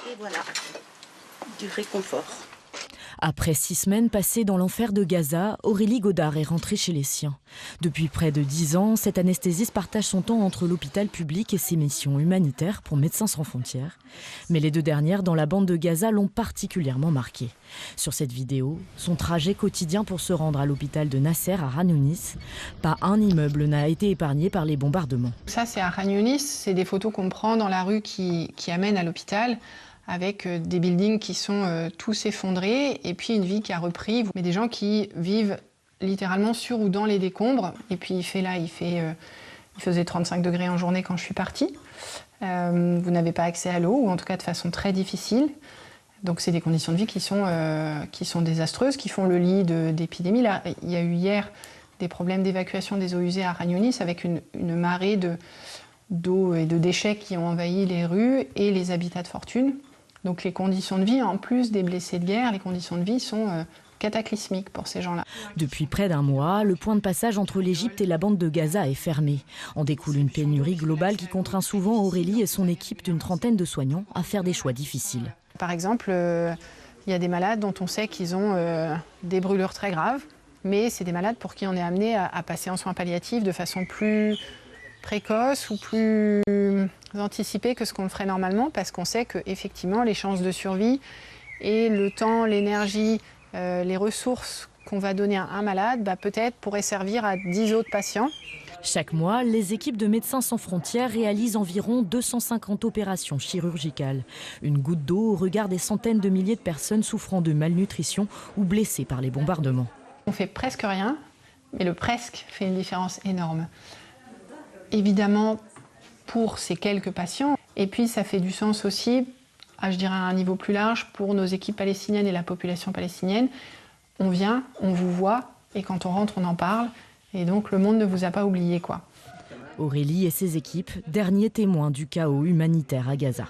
Et voilà, du réconfort. Après 6 semaines passées dans l'enfer de Gaza, Aurélie Godard est rentrée chez les siens. Depuis près de 10 ans, cette anesthésiste partage son temps entre l'hôpital public et ses missions humanitaires pour Médecins sans frontières. Mais les 2 dernières dans la bande de Gaza l'ont particulièrement marquée. Sur cette vidéo, son trajet quotidien pour se rendre à l'hôpital de Nasser à Khan Younis. Pas un immeuble n'a été épargné par les bombardements. Ça, c'est à Khan Younis, c'est des photos qu'on prend dans la rue qui amène à l'hôpital, avec des buildings qui sont tous effondrés, et puis une vie qui a repris, mais des gens qui vivent littéralement sur ou dans les décombres. Et puis il faisait 35 degrés en journée quand je suis partie. Vous n'avez pas accès à l'eau, ou en tout cas de façon très difficile. Donc c'est des conditions de vie qui sont désastreuses, qui font le lit d'épidémies. Là, il y a eu hier des problèmes d'évacuation des eaux usées à Khan Younis, avec une marée d'eau et de déchets qui ont envahi les rues et les habitats de fortune. Donc les conditions de vie, en plus des blessés de guerre, les conditions de vie sont cataclysmiques pour ces gens-là. Depuis près d'1 mois, le point de passage entre l'Égypte et la bande de Gaza est fermé. En découle une pénurie globale qui contraint souvent Aurélie et son équipe d'une trentaine de soignants à faire des choix difficiles. Par exemple, il y a des malades dont on sait qu'ils ont des brûlures très graves, mais c'est des malades pour qui on est amené à passer en soins palliatifs de façon plus précoce ou plus anticipée que ce qu'on le ferait normalement, parce qu'on sait qu'effectivement les chances de survie et le temps, l'énergie, les ressources qu'on va donner à un malade, peut-être pourraient servir à 10 autres patients. Chaque mois, les équipes de Médecins sans frontières réalisent environ 250 opérations chirurgicales. Une goutte d'eau au regard des centaines de milliers de personnes souffrant de malnutrition ou blessées par les bombardements. On fait presque rien, mais le presque fait une différence énorme. Évidemment, pour ces quelques patients, et puis ça fait du sens aussi, je dirais à un niveau plus large, pour nos équipes palestiniennes et la population palestinienne. On vient, on vous voit, et quand on rentre, on en parle, et donc le monde ne vous a pas oublié, quoi. Aurélie et ses équipes, derniers témoins du chaos humanitaire à Gaza.